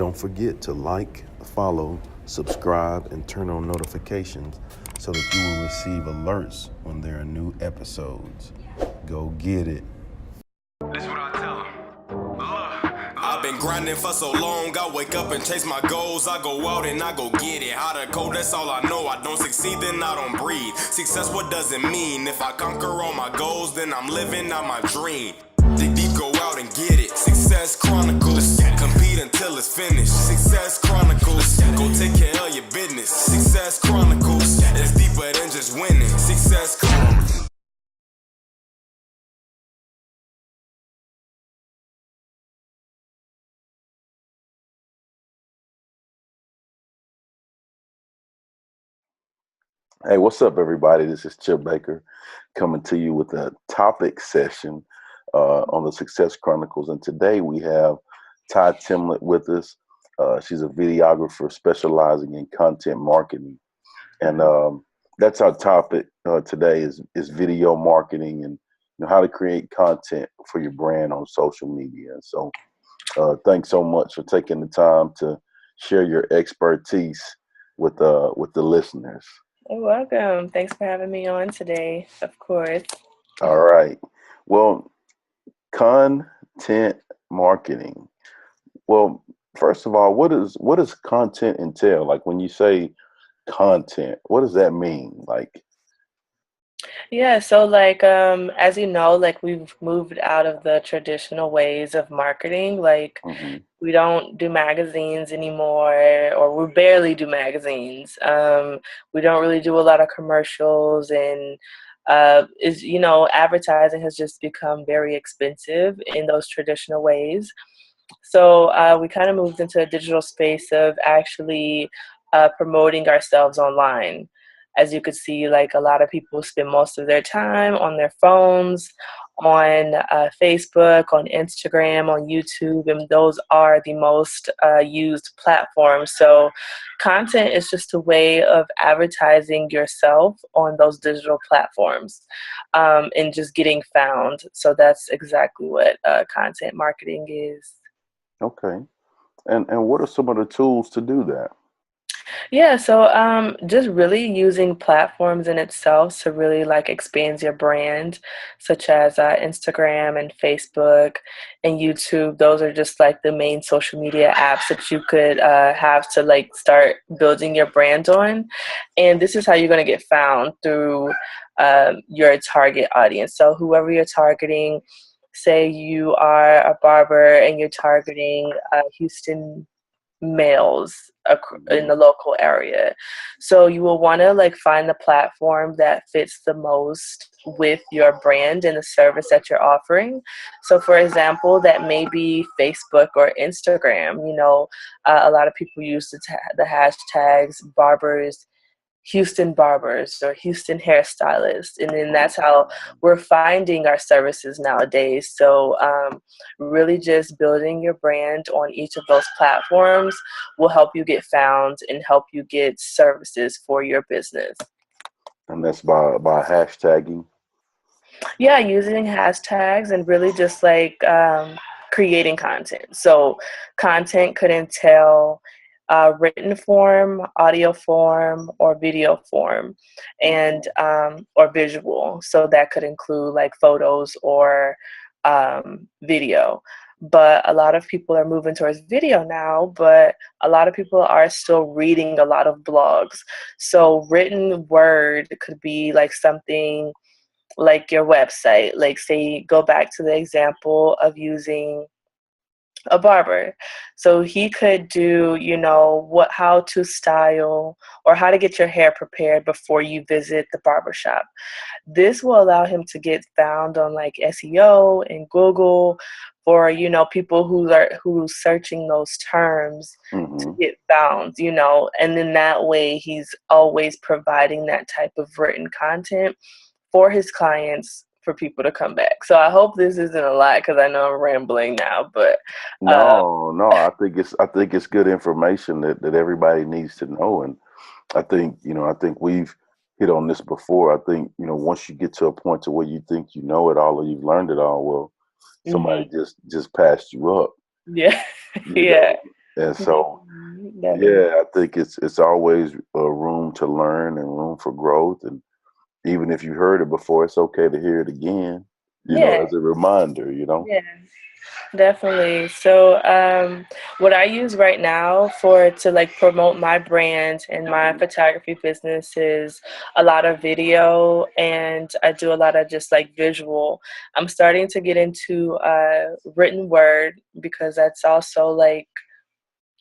Don't forget to like, follow, subscribe, and turn on notifications so that you will receive alerts when there are new episodes. Go get it. This is what I tell them. I've been grinding for so long, I wake up and chase my goals. I go out and I go get it. How to code, that's all I know. I don't succeed, then I don't breathe. Success, what does it mean? If I conquer all my goals, then I'm living out my dream. Dig deep, go out and get it. Success Chronicles, compete until it's finished. Success Chronicles, go take care of your business. Success Chronicles, it's deeper than just winning. Success Chronicles. Hey, what's up, everybody? This is Chip Baker coming to you with a topic session on the Success Chronicles. And today we have Timlet with us. She's a videographer specializing in content marketing. And that's our topic today is video marketing and how to create content for your brand on social media. And so thanks so much for taking the time to share your expertise with the listeners. You're welcome. Thanks for having me on today, of course. All right. Well, content marketing. Well, first of all, what does content entail? Like when you say content, what does that mean? Like, Yeah, so as you know, we've moved out of the traditional ways of marketing. mhm. We don't do magazines anymore, or we barely do magazines. We don't really do a lot of commercials, and advertising has just become very expensive in those traditional ways. So we kind of moved into a digital space of actually promoting ourselves online. As you could see, like a lot of people spend most of their time on their phones, on Facebook, on Instagram, on YouTube, and those are the most used platforms. So content is just a way of advertising yourself on those digital platforms and just getting found. So that's exactly what content marketing is. Okay. And what are some of the tools to do that? Yeah, so just really using platforms in itself to really expand your brand, such as Instagram and Facebook and YouTube. Those are just like the main social media apps that you could have to start building your brand on. And this is how you're going to get found through your target audience. So whoever you're targeting, say you are a barber and you're targeting Houston males in the local area. So you will want to find the platform that fits the most with your brand and the service that you're offering. So for example, that may be Facebook or Instagram. A lot of people use the hashtags barbers, Houston barbers or Houston hairstylists, and then that's how we're finding our services nowadays. So really just building your brand on each of those platforms will help you get found and help you get services for your business. And that's by hashtagging. Yeah, using hashtags and really just creating content. So content could entail written form, audio form, or video form, and or visual. So that could include photos or video. But a lot of people are moving towards video now, but a lot of people are still reading a lot of blogs. So written word could be something like your website. Say, go back to the example of using a barber. So he could do, how to style or how to get your hair prepared before you visit the barbershop. This will allow him to get found on SEO and Google for, people who's searching those terms to get found, and then that way he's always providing that type of written content for his clients for people to come back. So I hope this isn't a lot because I know I'm rambling now, but No, I think it's good information that everybody needs to know. And I think we've hit on this before. I think, once you get to a point to where you think you know it all or you've learned it all, well, somebody just passed you up. Yeah. You Yeah. know? And so, Definitely. yeah, I think it's always a room to learn and room for growth. And even if you heard it before, it's okay to hear it again, Yeah. as a reminder, you know? Yeah. Definitely. So, what I use right now for to like promote my brand and my photography business is a lot of video, and I do a lot of just like visual. I'm starting to get into written word because that's also like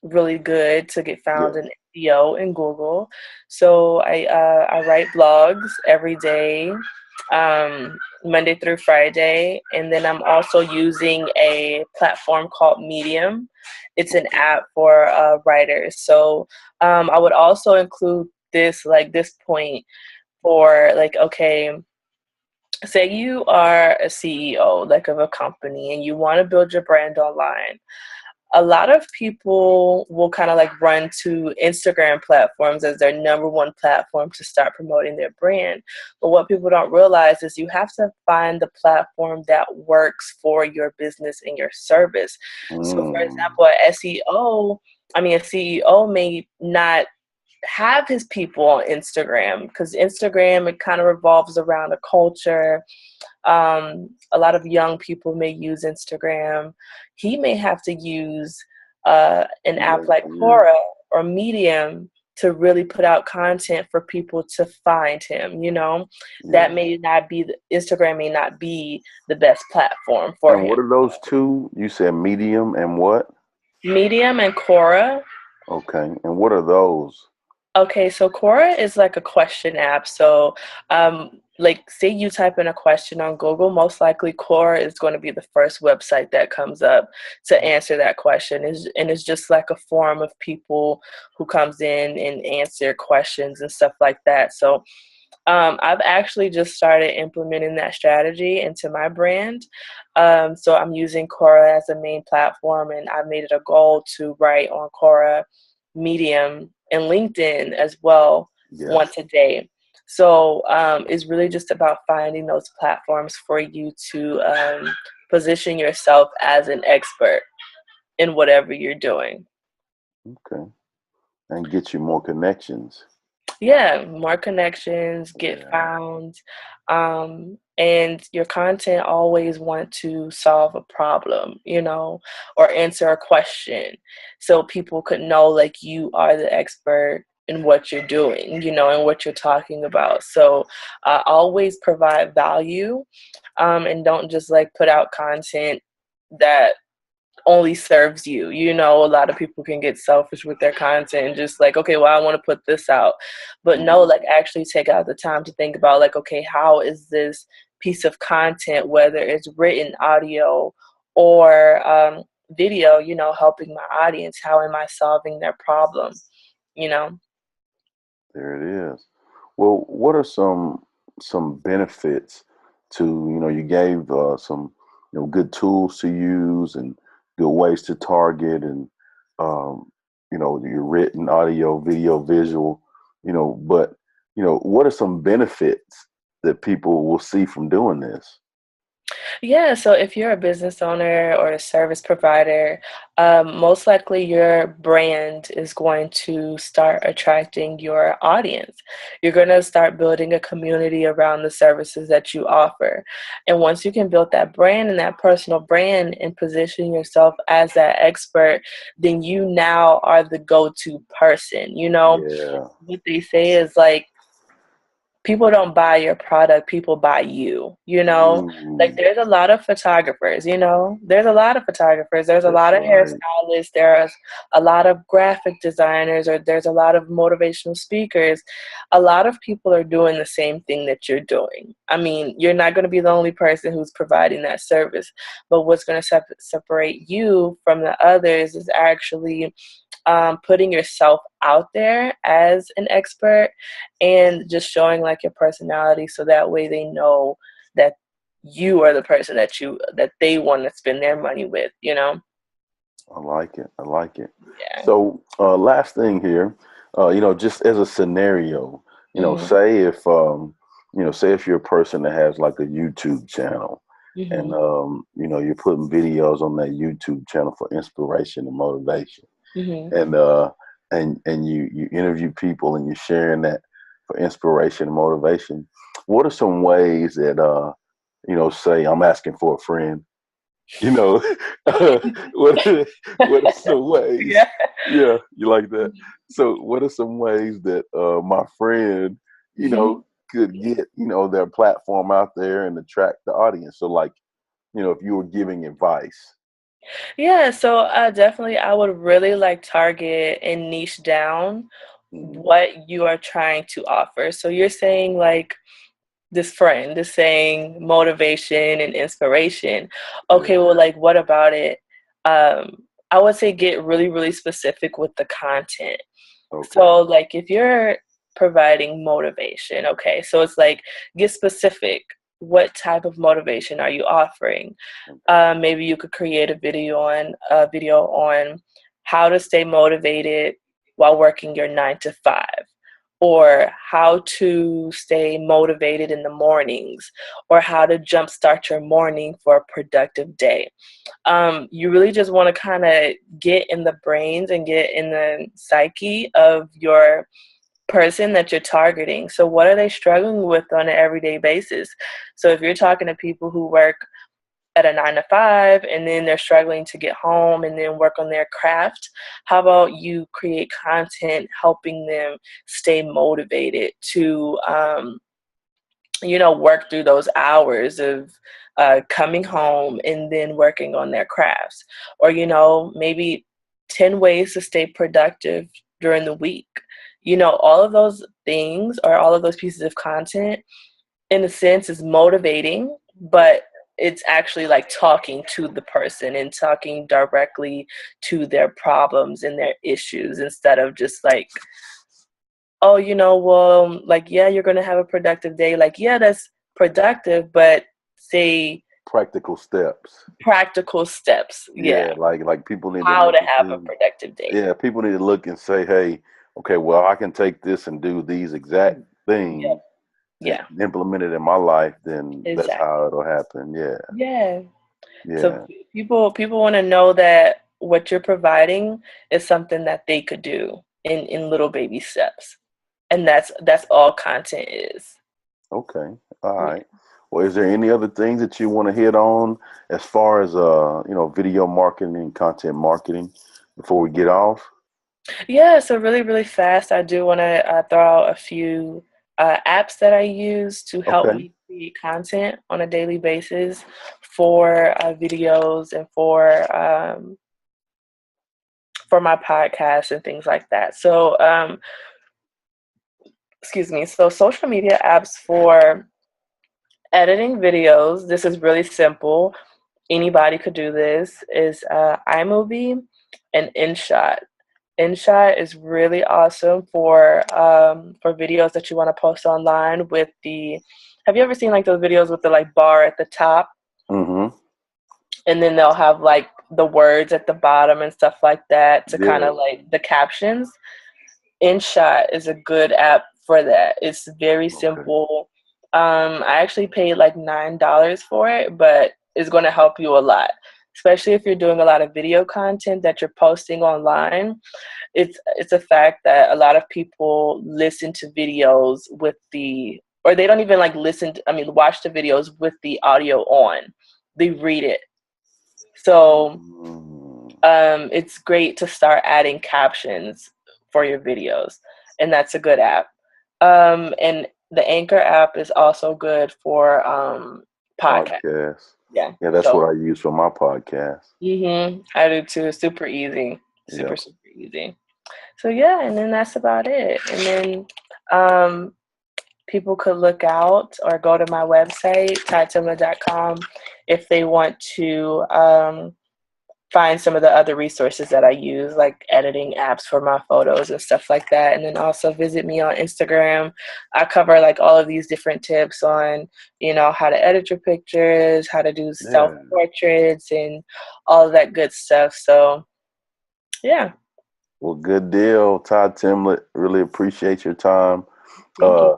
really good to get found Yeah. in SEO in Google. So I write blogs every day, Monday through Friday, and then I'm also using a platform called Medium. It's an Okay. app for writers. So I would also include this point for like, okay, say you are a CEO like of a company and you want to build your brand online. A lot of people will kind of like run to Instagram platforms as their number one platform to start promoting their brand. But what people don't realize is you have to find the platform that works for your business and your service. So, for Mm, example, a CEO may not have his people on Instagram because Instagram, it kind of revolves around a culture. A lot of young people may use Instagram. He may have to use an app like yeah. Cora or Medium to really put out content for people to find him. That Yeah. may not be Instagram may not be the best platform for And him. what are those two? You said medium and what? Medium and Cora. Okay. And what are those? Okay, so Cora is like a question app. So, like, say you type in a question on Google, most likely Cora is going to be the first website that comes up to answer that question. And it's just like a forum of people who comes in and answer questions and stuff like that. So, I've actually just started implementing that strategy into my brand. So I'm using Cora as a main platform, and I've made it a goal to write on Cora, Medium, and LinkedIn as well Yes. once a day. So it's really just about finding those platforms for you to position yourself as an expert in whatever you're doing. Okay. And get you more connections. Yeah, more connections, get Yeah. found, and your content always want to solve a problem, or answer a question, so people could know like you are the expert in what you're doing, and what you're talking about. So always provide value, and don't just like put out content that only serves you. A lot of people can get selfish with their content and just like, okay, well, I want to put this out. But no, Mhm. like actually take out the time to think about like, okay, how is this piece of content, whether it's written, audio, or video, helping my audience? How am I solving their problem? You know? There it is. Well, what are some benefits to, you gave some, good tools to use and good ways to target and your written audio, video, visual, but what are some benefits that people will see from doing this? Yeah, so if you're a business owner or a service provider, most likely your brand is going to start attracting your audience. You're going to start building a community around the services that you offer. And once you can build that brand and that personal brand and position yourself as that expert, then you now are the go-to person. Yeah. What they say is like, people don't buy your product, people buy you. Like Mm, there's a lot of photographers, there's a that's lot of right. hairstylists, there's a lot of graphic designers, or there's a lot of motivational speakers. A lot of people are doing the same thing that you're doing. I mean, you're not going to be the only person who's providing that service, but what's going to separate you from the others is actually putting yourself out there as an expert and just showing like your personality, so that way they know that you are the person that they want to spend their money with. I like it. I like it. Yeah. So, last thing here, just as a scenario, Mhm. say if you're a person that has like a YouTube channel and, Mhm. you're putting videos on that YouTube channel for inspiration and motivation. Mm-hmm. And you interview people and you're sharing that for inspiration and motivation. What are some ways that say I'm asking for a friend? What are some ways? Yeah. Yeah, you like that. So what are some ways that my friend, Mhm. could get their platform out there and attract the audience? So like, if you were giving advice. Yeah, so definitely I would really like target and niche down Mhm. what you are trying to offer. So you're saying like this friend is saying motivation and inspiration. Yeah. Okay, well, like what about it? I would say get really, really specific with the content. Okay. So, like, if you're providing motivation, okay, so it's like get specific. What type of motivation are you offering? Okay. Maybe you could create a video on how to stay motivated while working your 9 to 5, or how to stay motivated in the mornings, or how to jumpstart your morning for a productive day. You really just want to kind of get in the brains and get in the psyche of your person that you're targeting. So, what are they struggling with on an everyday basis? So, if you're talking to people who work at a 9 to 5 and then they're struggling to get home and then work on their craft, how about you create content helping them stay motivated to work through those hours of coming home and then working on their crafts? Or, maybe 10 ways to stay productive during the week. All of those things or all of those pieces of content, in a sense, is motivating, but it's actually like talking to the person and talking directly to their problems and their issues instead of just like, oh, well, like, yeah, you're going to have a productive day. Like, yeah, that's productive, but say Practical steps. practical steps. Yeah. Yeah, like people need to How look to and have a see. productive day. Yeah, people need to look and say, hey, okay, well, I can take this and do these exact Yeah. things and Yeah. implement it in my life, then that's Exactly. how it'll happen. Yeah. Yeah. So Yeah. people want to know that what you're providing is something that they could do in little baby steps. And that's all content is. Okay. All Yeah. right. Well, is there any other things that you want to hit on as far as video marketing and content marketing before we get off? Yeah, so really, really fast, I do want to throw out a few apps that I use to help Okay. me create content on a daily basis for videos and for my podcast and things like that. So, excuse me. So, social media apps for editing videos. This is really simple. Anybody could do this. Is iMovie and InShot. InShot is really awesome for videos that you want to post online with the. Have you ever seen like those videos with the like bar at the top, Mm-hmm. and then they'll have like the words at the bottom and stuff like that to kind Yeah. of like the captions? InShot is a good app for that. It's very Okay. simple. I actually paid like $9 for it, but it's going to help you a lot, especially if you're doing a lot of video content that you're posting online. It's a fact that a lot of people listen to videos with the, or they don't even like watch the videos with the audio on. They read it. So Mm, it's great to start adding captions for your videos, and that's a good app. And the Anchor app is also good for podcast. podcast. Yeah. Yeah, that's what So I use for my podcast. I do too. It's super easy. Super, Yep. super easy. So yeah, and then that's about it. And then um, people could look out or go to my website, tytimla.com, if they want to find some of the other resources that I use, like editing apps for my photos and stuff like that. And then also visit me on Instagram. I cover like all of these different tips on, how to edit your pictures, how to do self Yeah. portraits, and all of that good stuff. So, yeah, Well, good deal, Todd Timlet. Really appreciate your time. thank you. Uh,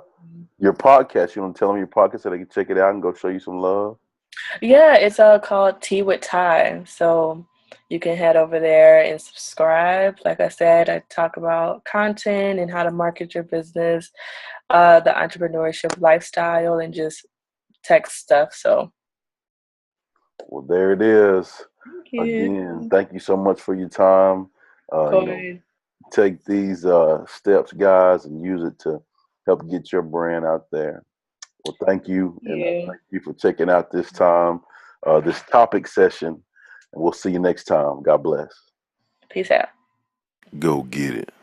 your podcast. You want to tell them your podcast so they can check it out and go show you some love? Yeah, it's called Tea with Ty. So you can head over there and subscribe. Like I said, I talk about content and how to market your business, the entrepreneurship lifestyle, and just tech stuff. So, Well, there it is. thank you. Again, thank you so much for your time. Take these steps, guys, and use it to help get your brand out there. Well, thank you, and thank you for checking out this this topic session, and we'll see you next time. God bless. Peace out. Go get it.